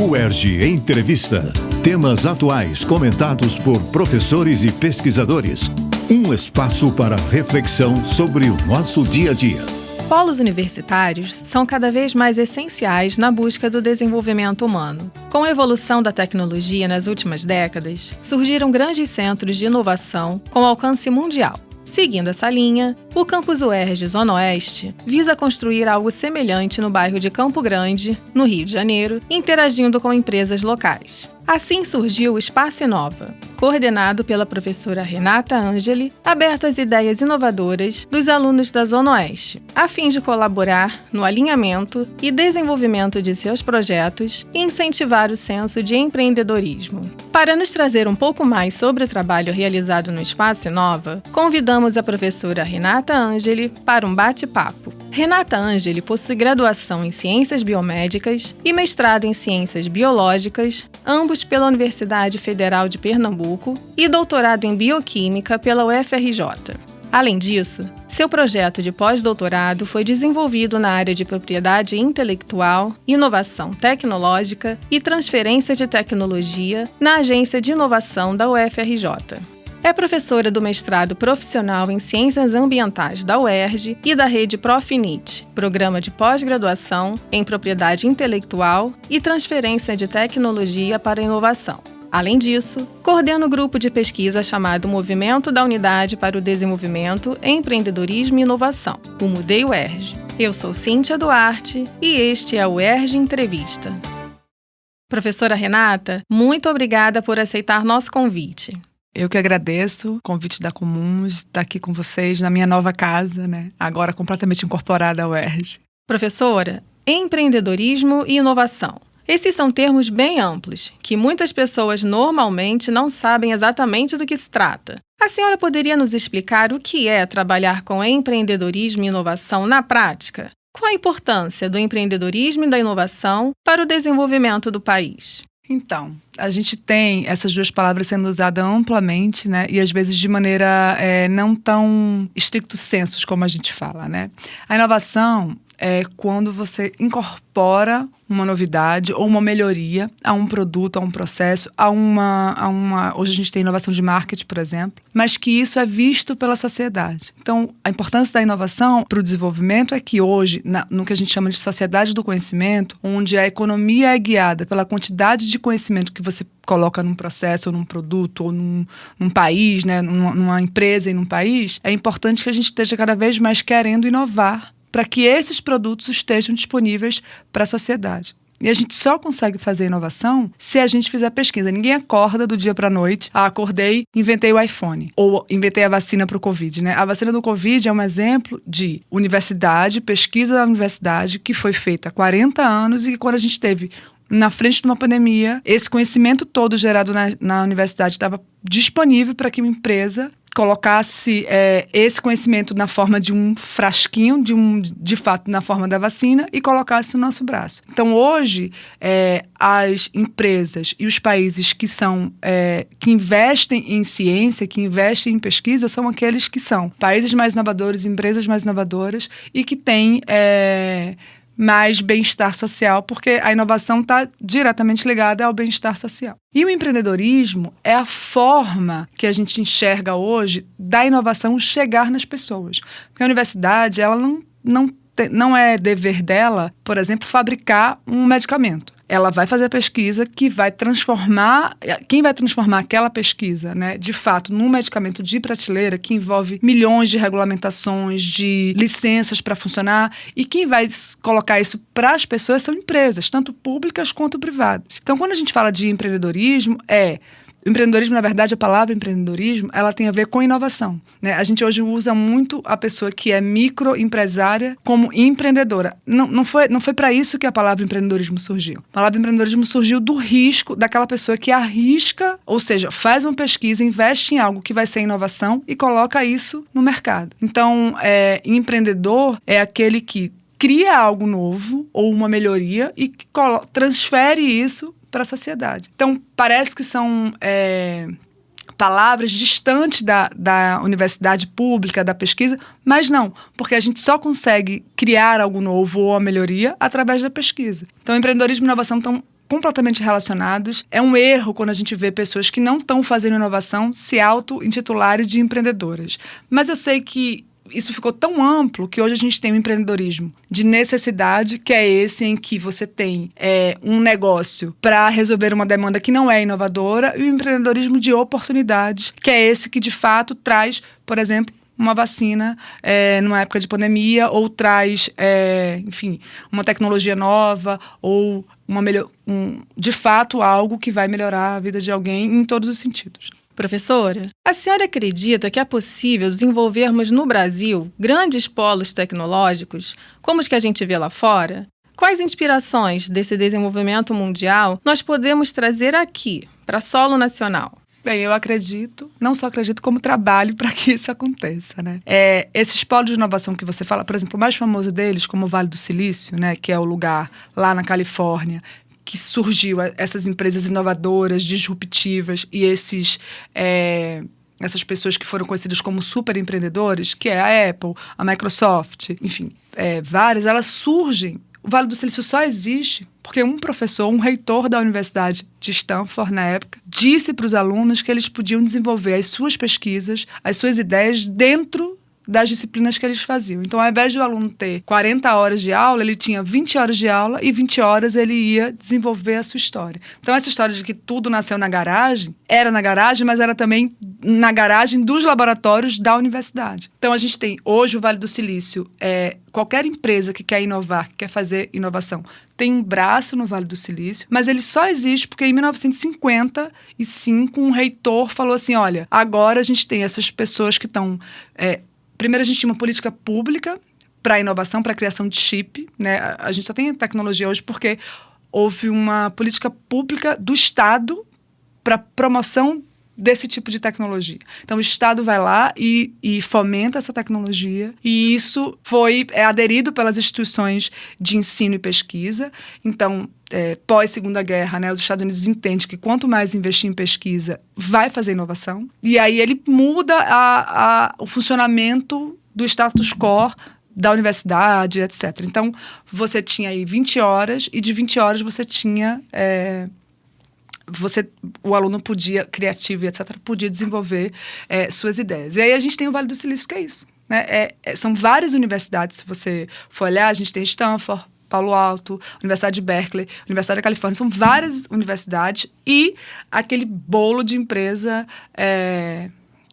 UERJ Entrevista. Temas atuais comentados por professores e pesquisadores. Um espaço para reflexão sobre o nosso dia a dia. Polos universitários são cada vez mais essenciais na busca do desenvolvimento humano. Com a evolução da tecnologia nas últimas décadas, surgiram grandes centros de inovação com alcance mundial. Seguindo essa linha, o Campus UERJ Zona Oeste visa construir algo semelhante no bairro de Campo Grande, no Rio de Janeiro, interagindo com empresas locais. Assim surgiu o Espaço Inova, coordenado pela professora Renata Angeli, aberto às ideias inovadoras dos alunos da Zona Oeste, a fim de colaborar no alinhamento e desenvolvimento de seus projetos e incentivar o senso de empreendedorismo. Para nos trazer um pouco mais sobre o trabalho realizado no Espaço Inova, convidamos a professora Renata Angeli para um bate-papo. Renata Angeli possui graduação em Ciências Biomédicas e mestrado em Ciências Biológicas, ambos pela Universidade Federal de Pernambuco, e doutorado em Bioquímica pela UFRJ. Além disso, seu projeto de pós-doutorado foi desenvolvido na área de propriedade intelectual, inovação tecnológica e transferência de tecnologia na Agência de Inovação da UFRJ. É professora do mestrado profissional em Ciências Ambientais da UERJ e da rede Profinit, programa de pós-graduação em Propriedade Intelectual e Transferência de Tecnologia para a Inovação. Além disso, coordena o grupo de pesquisa chamado Movimento da Unidade para o Desenvolvimento, Empreendedorismo e Inovação, o MUDEI UERJ. Eu sou Cíntia Duarte e este é o UERJ Entrevista. Professora Renata, muito obrigada por aceitar nosso convite. Eu que agradeço o convite da Comuns, estar aqui com vocês na minha nova casa, agora completamente incorporada à UERJ. Professora, empreendedorismo e inovação. Esses são termos bem amplos, que muitas pessoas normalmente não sabem exatamente do que se trata. A senhora poderia nos explicar o que é trabalhar com empreendedorismo e inovação na prática? Qual a importância do empreendedorismo e da inovação para o desenvolvimento do país? Então, a gente tem essas duas palavras sendo usadas amplamente, e às vezes de maneira não tão estricto sensu como a gente fala, A inovação é quando você incorpora uma novidade ou uma melhoria a um produto, a um processo, hoje a gente tem inovação de marketing, por exemplo, mas que isso é visto pela sociedade. Então, a importância da inovação para o desenvolvimento é que hoje, no que a gente chama de sociedade do conhecimento, onde a economia é guiada pela quantidade de conhecimento que você coloca num processo, ou num produto, ou num país, numa empresa e num país, é importante que a gente esteja cada vez mais querendo inovar para que esses produtos estejam disponíveis para a sociedade. E a gente só consegue fazer inovação se a gente fizer pesquisa. Ninguém acorda do dia para a noite, acordei, inventei o iPhone, ou inventei a vacina para o Covid. A vacina do Covid é um exemplo de universidade, pesquisa da universidade, que foi feita há 40 anos e que quando a gente teve na frente de uma pandemia, esse conhecimento todo gerado na universidade estava disponível para que uma empresa colocasse esse conhecimento na forma de um frasquinho, de fato na forma da vacina, e colocasse no nosso braço. Então, hoje, as empresas e os países que investem em ciência, que investem em pesquisa, são aqueles que são países mais inovadores, empresas mais inovadoras e que têm mais bem-estar social, porque a inovação está diretamente ligada ao bem-estar social. E o empreendedorismo é a forma que a gente enxerga hoje da inovação chegar nas pessoas. Porque a universidade, ela não é dever dela, por exemplo, fabricar um medicamento. Ela vai fazer a pesquisa que vai transformar... Quem vai transformar aquela pesquisa, de fato, num medicamento de prateleira que envolve milhões de regulamentações, de licenças para funcionar, e quem vai colocar isso para as pessoas são empresas, tanto públicas quanto privadas. Então, quando a gente fala de empreendedorismo, o empreendedorismo, na verdade, a palavra empreendedorismo, ela tem a ver com inovação. A gente hoje usa muito a pessoa que é microempresária como empreendedora. Não foi para isso que a palavra empreendedorismo surgiu. A palavra empreendedorismo surgiu do risco daquela pessoa que arrisca, ou seja, faz uma pesquisa, investe em algo que vai ser inovação e coloca isso no mercado. Então, empreendedor é aquele que cria algo novo ou uma melhoria e transfere isso para a sociedade. Então, parece que são palavras distantes da universidade pública, da pesquisa, mas não, porque a gente só consegue criar algo novo ou a melhoria através da pesquisa. Então, empreendedorismo e inovação estão completamente relacionados. É um erro quando a gente vê pessoas que não estão fazendo inovação se auto-intitularem de empreendedoras. Mas eu sei que isso ficou tão amplo que hoje a gente tem um empreendedorismo de necessidade, que é esse em que você tem um negócio para resolver uma demanda que não é inovadora, e o empreendedorismo de oportunidade, que é esse que de fato traz, por exemplo, uma vacina numa época de pandemia, ou traz, enfim, uma tecnologia nova, ou de fato algo que vai melhorar a vida de alguém em todos os sentidos. Professora, a senhora acredita que é possível desenvolvermos no Brasil grandes polos tecnológicos, como os que a gente vê lá fora? Quais inspirações desse desenvolvimento mundial nós podemos trazer aqui, para solo nacional? Bem, eu acredito, não só acredito, como trabalho para que isso aconteça, né? Esses polos de inovação que você fala, por exemplo, o mais famoso deles, como o Vale do Silício, né, que é o lugar lá na Califórnia, que surgiu essas empresas inovadoras, disruptivas, e essas pessoas que foram conhecidas como super empreendedores, que é a Apple, a Microsoft, enfim, várias, elas surgem. O Vale do Silício só existe porque um professor, um reitor da Universidade de Stanford, na época, disse para os alunos que eles podiam desenvolver as suas pesquisas, as suas ideias dentro das disciplinas que eles faziam. Então, ao invés de o aluno ter 40 horas de aula, ele tinha 20 horas de aula e 20 horas ele ia desenvolver a sua história. Então, essa história de que tudo nasceu na garagem, era na garagem, mas era também na garagem dos laboratórios da universidade. Então, a gente tem hoje o Vale do Silício, qualquer empresa que quer inovar, que quer fazer inovação, tem um braço no Vale do Silício, mas ele só existe porque em 1955 um reitor falou assim, olha, agora a gente tem essas pessoas que estão... Primeiro, a gente tinha uma política pública para a inovação, para a criação de chip, né? A gente só tem tecnologia hoje porque houve uma política pública do Estado para promoção desse tipo de tecnologia. Então, o Estado vai lá e fomenta essa tecnologia, e isso foi aderido pelas instituições de ensino e pesquisa. Então, pós-Segunda Guerra, né, os Estados Unidos entendem que quanto mais investir em pesquisa, vai fazer inovação. E aí ele muda o funcionamento do status quo da universidade, etc. Então, você tinha aí 20 horas, e de 20 horas você tinha... o aluno podia, criativo e etc., podia desenvolver suas ideias. E aí a gente tem o Vale do Silício, que é isso, né? São várias universidades, se você for olhar, a gente tem Stanford, Palo Alto, Universidade de Berkeley, Universidade da Califórnia, são várias universidades e aquele bolo de empresa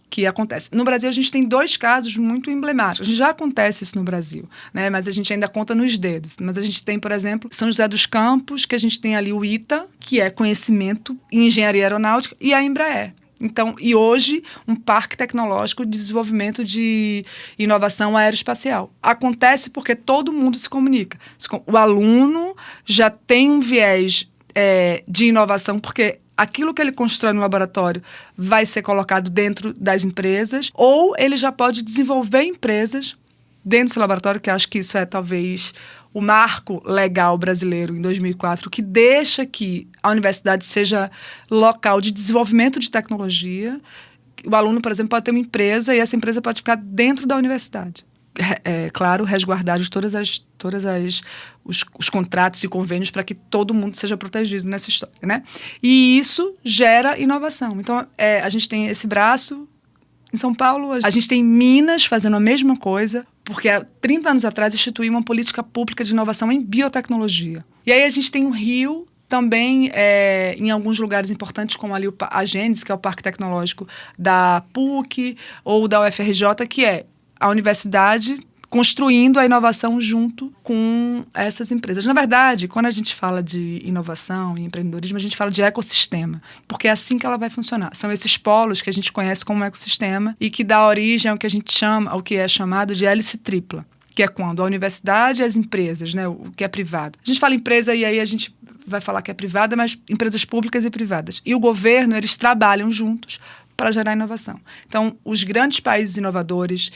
que acontece. No Brasil, a gente tem 2 casos muito emblemáticos. Já acontece isso no Brasil, né? Mas a gente ainda conta nos dedos. Mas a gente tem, por exemplo, São José dos Campos, que a gente tem ali o ITA, que é conhecimento em engenharia aeronáutica, e a Embraer. Então, e hoje, um parque tecnológico de desenvolvimento de inovação aeroespacial. Acontece porque todo mundo se comunica. O aluno já tem um viés de inovação, porque aquilo que ele constrói no laboratório vai ser colocado dentro das empresas, ou ele já pode desenvolver empresas dentro do seu laboratório, que acho que isso é talvez o marco legal brasileiro em 2004, que deixa que a universidade seja local de desenvolvimento de tecnologia. O aluno, por exemplo, pode ter uma empresa e essa empresa pode ficar dentro da universidade. Claro, resguardados os contratos e convênios para que todo mundo seja protegido nessa história, né? E isso gera inovação. Então, a gente tem esse braço em São Paulo, a gente tem Minas fazendo a mesma coisa, porque há 30 anos atrás instituiu uma política pública de inovação em biotecnologia. E aí a gente tem o Rio também, em alguns lugares importantes, como ali a Gênesis, que é o Parque Tecnológico da PUC, ou da UFRJ, que é a universidade construindo a inovação junto com essas empresas. Na verdade, quando a gente fala de inovação e empreendedorismo, a gente fala de ecossistema, porque é assim que ela vai funcionar. São esses polos que a gente conhece como ecossistema e que dá origem ao que a gente chama, ao que é chamado de hélice tripla, que é quando a universidade e as empresas, né, o que é privado. A gente fala empresa e aí a gente vai falar que é privada, mas empresas públicas e privadas. E o governo, eles trabalham juntos para gerar inovação. Então, os grandes países inovadores,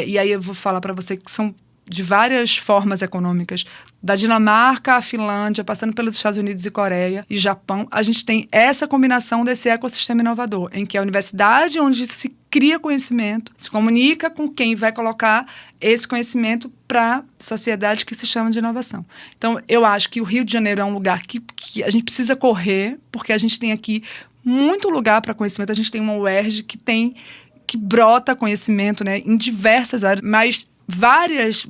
e aí eu vou falar para você que são de várias formas econômicas, da Dinamarca à Finlândia, passando pelos Estados Unidos e Coreia e Japão, a gente tem essa combinação desse ecossistema inovador, em que a universidade onde se cria conhecimento, se comunica com quem vai colocar esse conhecimento para a sociedade, que se chama de inovação. Então, eu acho que o Rio de Janeiro é um lugar que a gente precisa correr, porque a gente tem aqui muito lugar para conhecimento. A gente tem uma UERJ que brota conhecimento, né, em diversas áreas, mas várias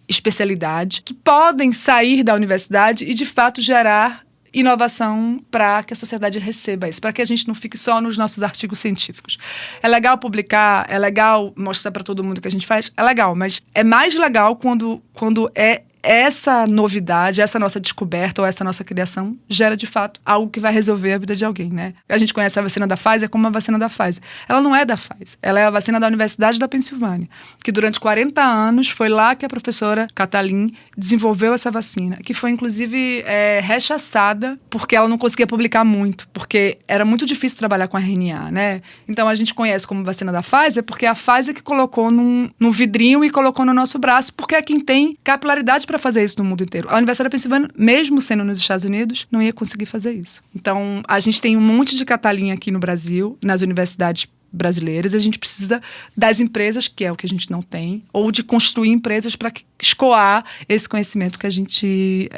especialidades que podem sair da universidade e, de fato, gerar inovação para que a sociedade receba isso, para que a gente não fique só nos nossos artigos científicos. É legal publicar, é legal mostrar para todo mundo o que a gente faz, é legal, mas é mais legal quando é essa novidade, essa nossa descoberta ou essa nossa criação gera, de fato, algo que vai resolver a vida de alguém, né? A gente conhece a vacina da Pfizer como a vacina da Pfizer. Ela não é da Pfizer, ela é a vacina da Universidade da Pensilvânia, que durante 40 anos foi lá que a professora Katalin desenvolveu essa vacina, que foi, inclusive, rechaçada porque ela não conseguia publicar muito, porque era muito difícil trabalhar com RNA, né? Então, a gente conhece como vacina da Pfizer porque é a Pfizer que colocou num vidrinho e colocou no nosso braço, porque é quem tem capilaridade para fazer isso no mundo inteiro. A Universidade da Pensilvânia, mesmo sendo nos Estados Unidos, não ia conseguir fazer isso. Então, a gente tem um monte de Catalin aqui no Brasil, nas universidades brasileiras, e a gente precisa das empresas, que é o que a gente não tem, ou de construir empresas para escoar esse conhecimento que a gente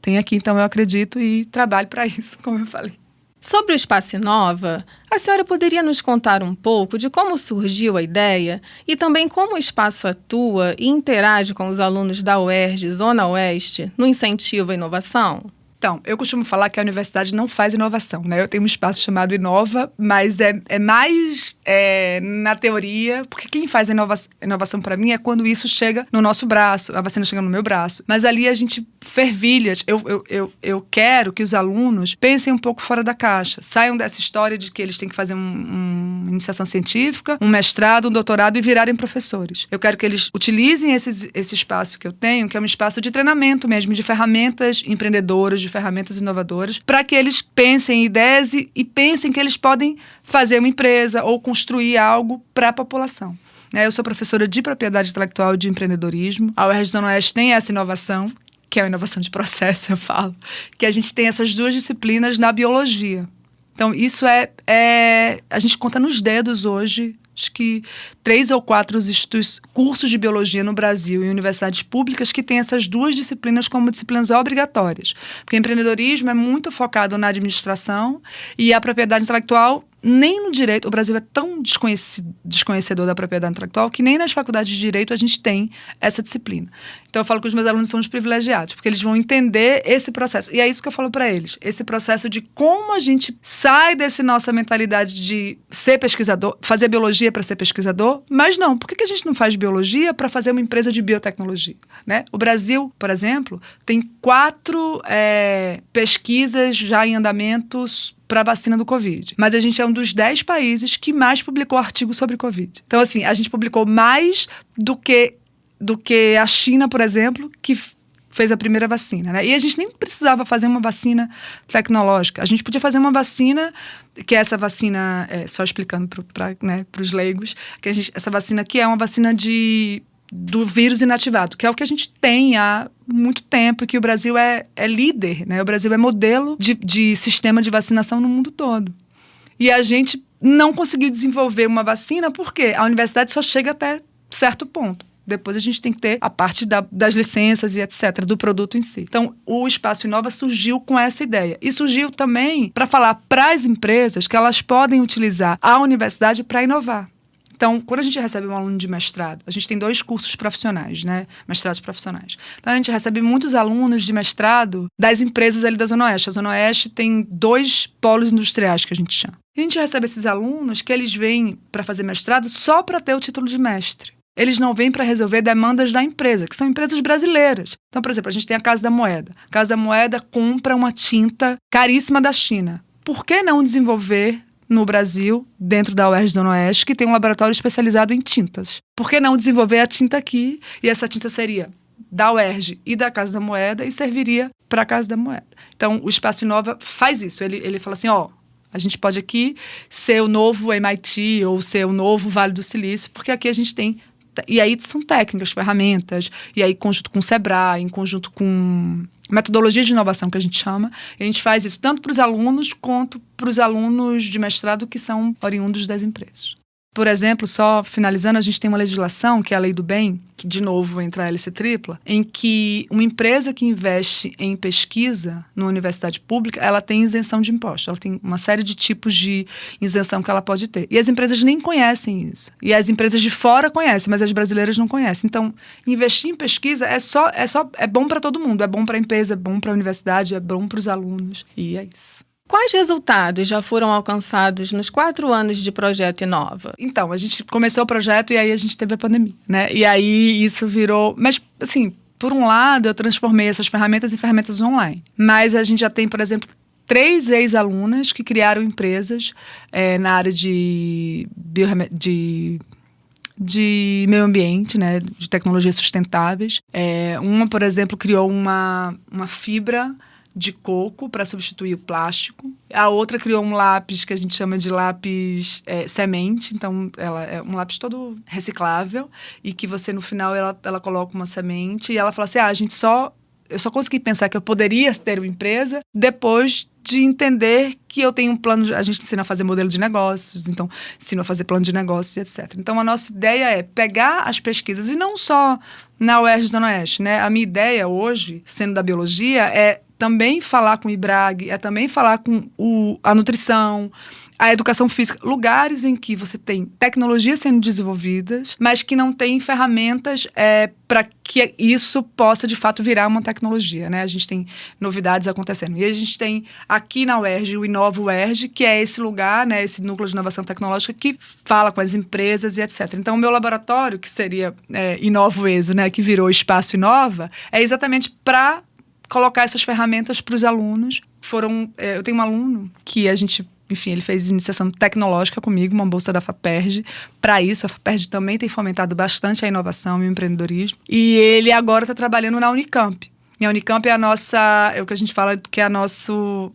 tem aqui. Então, eu acredito e trabalho para isso, como eu falei. Sobre o Espaço Inova, a senhora poderia nos contar um pouco de como surgiu a ideia e também como o espaço atua e interage com os alunos da UERJ Zona Oeste no incentivo à inovação? Então, eu costumo falar que a universidade não faz inovação, né? Eu tenho um espaço chamado Inova, mas é mais na teoria, porque quem faz a inovação para mim é quando isso chega no nosso braço, a vacina chega no meu braço. Mas ali a gente fervilha. Eu quero que os alunos pensem um pouco fora da caixa, saiam dessa história de que eles têm que fazer uma iniciação científica, um mestrado, um doutorado e virarem professores. Eu quero que eles utilizem esse espaço que eu tenho, que é um espaço de treinamento mesmo, de ferramentas empreendedoras, de ferramentas inovadoras, para que eles pensem em ideias e pensem que eles podem fazer uma empresa ou construir algo para a população. Eu sou professora de propriedade intelectual e de empreendedorismo. A UERJ Zona Oeste tem essa inovação, que é a inovação de processo, eu falo, que a gente tem essas duas disciplinas na biologia. Então, isso a gente conta nos dedos hoje, acho que 3 ou 4 cursos de biologia no Brasil e universidades públicas que têm essas duas disciplinas como disciplinas obrigatórias. Porque empreendedorismo é muito focado na administração e a propriedade intelectual, nem no direito. O Brasil é tão desconhecedor da propriedade intelectual que nem nas faculdades de direito a gente tem essa disciplina. Então, eu falo que os meus alunos são os privilegiados, porque eles vão entender esse processo. E é isso que eu falo para eles. Esse processo de como a gente sai dessa nossa mentalidade de ser pesquisador, fazer biologia para ser pesquisador, mas não. Por que a gente não faz biologia para fazer uma empresa de biotecnologia? Né? O Brasil, por exemplo, tem 4 pesquisas já em andamentos para a vacina do Covid. Mas a gente é um dos 10 países que mais publicou artigos sobre Covid. Então, assim, a gente publicou mais do que a China, por exemplo, que fez a primeira vacina, né? E a gente nem precisava fazer uma vacina tecnológica. A gente podia fazer uma vacina, que é essa vacina, só explicando para os leigos, essa vacina aqui é uma vacina do vírus inativado, que é o que a gente tem há muito tempo, que o Brasil é líder, né? O Brasil é modelo de sistema de vacinação no mundo todo. E a gente não conseguiu desenvolver uma vacina porque a universidade só chega até certo ponto. Depois a gente tem que ter a parte das licenças e etc., do produto em si. Então, o Espaço Inova surgiu com essa ideia. E surgiu também para falar para as empresas que elas podem utilizar a universidade para inovar. Então, quando a gente recebe um aluno de mestrado, a gente tem 2 cursos profissionais, né? Mestrados profissionais. Então, a gente recebe muitos alunos de mestrado das empresas ali da Zona Oeste. A Zona Oeste tem 2 polos industriais, que a gente chama. E a gente recebe esses alunos que eles vêm para fazer mestrado só para ter o título de mestre. Eles não vêm para resolver demandas da empresa, que são empresas brasileiras. Então, por exemplo, a gente tem a Casa da Moeda. A Casa da Moeda compra uma tinta caríssima da China. Por que não desenvolver no Brasil, dentro da UERJ Zona Oeste, que tem um laboratório especializado em tintas? Por que não desenvolver a tinta aqui? E essa tinta seria da UERJ e da Casa da Moeda e serviria para a Casa da Moeda. Então, o Espaço Inova faz isso. Ele fala assim, a gente pode aqui ser o novo MIT ou ser o novo Vale do Silício, porque aqui a gente tem... E aí são técnicas, ferramentas, e aí em conjunto com o Sebrae, em conjunto com metodologia de inovação que a gente chama, e a gente faz isso tanto para os alunos quanto para os alunos de mestrado que são oriundos das empresas. Por exemplo, só finalizando, a gente tem uma legislação, que é a Lei do Bem, que de novo entra a hélice tripla, em que uma empresa que investe em pesquisa numa universidade pública, ela tem isenção de imposto, ela tem uma série de tipos de isenção que ela pode ter. E as empresas nem conhecem isso. E as empresas de fora conhecem, mas as brasileiras não conhecem. Então, investir em pesquisa é bom para todo mundo, é bom para a empresa, é bom para a universidade, é bom para os alunos, e é isso. Quais resultados já foram alcançados nos 4 anos de Projeto Inova? Então, a gente começou o projeto e aí a gente teve a pandemia, né? E aí isso virou... Mas, assim, por um lado, eu transformei essas ferramentas em ferramentas online. Mas a gente já tem, por exemplo, 3 ex-alunas que criaram empresas na área de meio ambiente, né, de tecnologias sustentáveis. Uma, por exemplo, criou uma fibra de coco para substituir o plástico. A outra criou um lápis que a gente chama de lápis semente. Então, ela é um lápis todo reciclável e que você, no final, ela coloca uma semente e ela fala assim, eu só consegui pensar que eu poderia ter uma empresa depois de entender que eu tenho um plano... A gente ensina a fazer modelo de negócios, então ensina a fazer plano de negócios, etc. Então, a nossa ideia é pegar as pesquisas, e não só na UERJ e Zona Oeste, né? A minha ideia hoje, sendo da biologia, é também falar com o IBRAG, é também falar com a nutrição, a educação física, lugares em que você tem tecnologias sendo desenvolvidas, mas que não tem ferramentas para que isso possa, de fato, virar uma tecnologia, né? A gente tem novidades acontecendo. E a gente tem aqui na UERJ o Inova UERJ, que é esse lugar, né, esse núcleo de inovação tecnológica que fala com as empresas e etc. Então, o meu laboratório, que seria Inova UESO, né, que virou Espaço Inova, é exatamente para colocar essas ferramentas para os alunos. Eu tenho um aluno que enfim, ele fez iniciação tecnológica comigo, uma bolsa da FAPERJ. Para isso, a FAPERJ também tem fomentado bastante a inovação e o empreendedorismo. E ele agora está trabalhando na Unicamp. E a Unicamp é o que a gente fala que é o nosso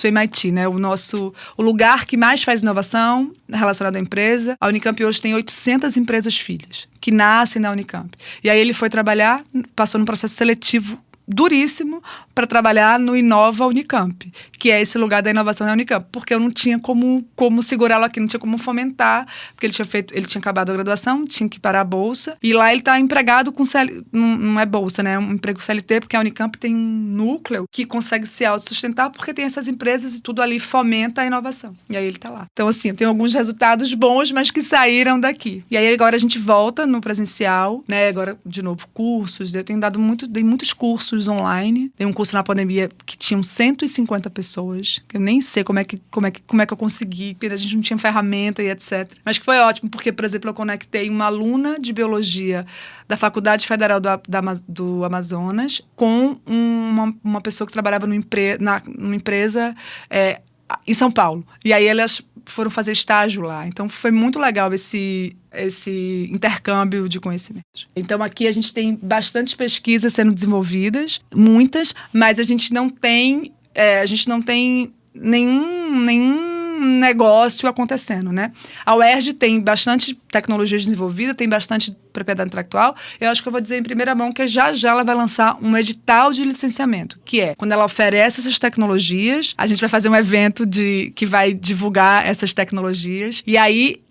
MIT, né? O lugar que mais faz inovação relacionado à empresa. A Unicamp hoje tem 800 empresas filhas que nascem na Unicamp. E aí ele foi trabalhar, passou num processo seletivo duríssimo para trabalhar no Inova Unicamp, que é esse lugar da inovação da Unicamp, porque eu não tinha como segurá-lo aqui, não tinha como fomentar, porque ele tinha acabado a graduação, tinha que parar a bolsa, e lá ele está empregado com não é bolsa, né? É um emprego CLT, porque a Unicamp tem um núcleo que consegue se autossustentar, porque tem essas empresas e tudo ali fomenta a inovação. E aí ele está lá. Então, assim, eu tenho alguns resultados bons, mas que saíram daqui. E aí agora a gente volta no presencial, né? Agora, de novo, cursos. Eu tenho dei muitos cursos online. Tem um curso na pandemia que tinham 150 pessoas, que eu nem sei como é que eu consegui, porque a gente não tinha ferramenta e etc. Mas que foi ótimo, porque, por exemplo, eu conectei uma aluna de biologia da Faculdade Federal do Amazonas com uma pessoa que trabalhava numa empresa em São Paulo. E aí elas foram fazer estágio lá. Então, foi muito legal esse intercâmbio de conhecimentos. Então, aqui a gente tem bastantes pesquisas sendo desenvolvidas, muitas, mas a gente não tem nenhum negócio acontecendo, né? A UERJ tem bastante tecnologia desenvolvida, tem bastante propriedade intelectual. Eu acho que eu vou dizer em primeira mão que já ela vai lançar um edital de licenciamento, que é, quando ela oferece essas tecnologias, a gente vai fazer um evento que vai divulgar essas tecnologias. E aí,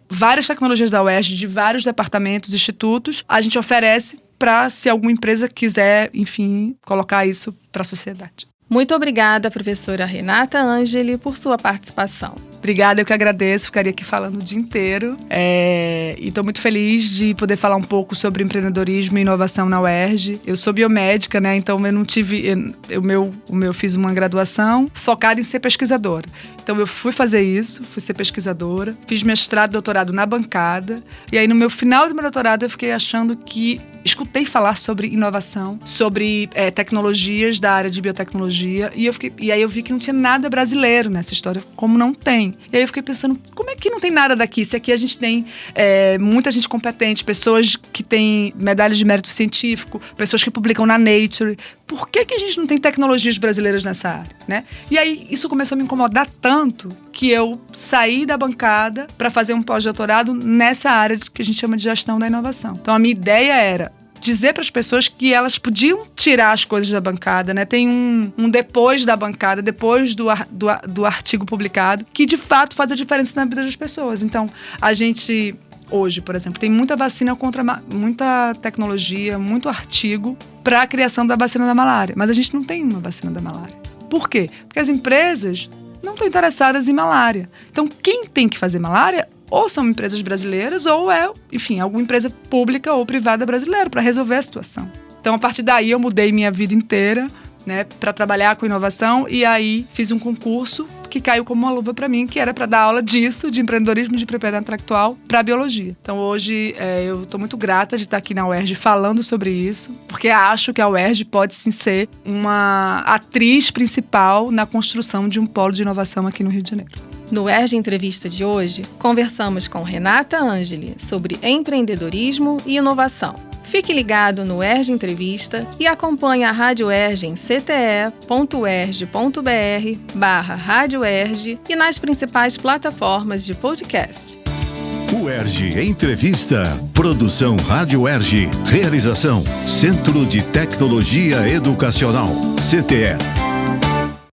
várias tecnologias da UERJ, de vários departamentos, institutos, a gente oferece para, se alguma empresa quiser, enfim, colocar isso para a sociedade. Muito obrigada, professora Renata Angeli, por sua participação. Obrigada, eu que agradeço, ficaria aqui falando o dia inteiro. E estou muito feliz de poder falar um pouco sobre empreendedorismo e inovação na UERJ. Eu sou biomédica, né? Então eu não tive... Eu fiz uma graduação focada em ser pesquisadora. Então eu fui fazer isso, fui ser pesquisadora, fiz mestrado e doutorado na bancada. E aí no meu final do meu doutorado eu fiquei achando que... Escutei falar sobre inovação, sobre tecnologias da área de biotecnologia, e aí eu vi que não tinha nada brasileiro nessa história, como não tem. E aí eu fiquei pensando, como é que não tem nada daqui? Se aqui a gente tem muita gente competente, pessoas que têm medalhas de mérito científico, pessoas que publicam na Nature, por que a gente não tem tecnologias brasileiras nessa área, né? E aí isso começou a me incomodar tanto que eu saí da bancada para fazer um pós-doutorado nessa área que a gente chama de gestão da inovação. Então a minha ideia era dizer para as pessoas que elas podiam tirar as coisas da bancada, né? Tem um depois da bancada, depois do artigo publicado, que de fato faz a diferença na vida das pessoas. Então, a gente hoje, por exemplo, tem muita vacina muita tecnologia, muito artigo para a criação da vacina da malária, mas a gente não tem uma vacina da malária. Por quê? Porque as empresas não estão interessadas em malária. Então, quem tem que fazer malária ou são empresas brasileiras ou enfim, alguma empresa pública ou privada brasileira para resolver a situação. Então, a partir daí, eu mudei minha vida inteira, né, para trabalhar com inovação, e aí fiz um concurso que caiu como uma luva para mim, que era para dar aula disso, de empreendedorismo, de propriedade intelectual, para biologia. Então hoje eu estou muito grata de estar aqui na UERJ falando sobre isso, porque acho que a UERJ pode sim ser uma atriz principal na construção de um polo de inovação aqui no Rio de Janeiro. No UERJ Entrevista de hoje, conversamos com Renata Angeli sobre empreendedorismo e inovação. Fique ligado no UERJ Entrevista e acompanhe a Rádio UERJ em cte.uerj.br/Rádio UERJ e nas principais plataformas de podcast. UERJ Entrevista. Produção Rádio UERJ. Realização Centro de Tecnologia Educacional, CTE.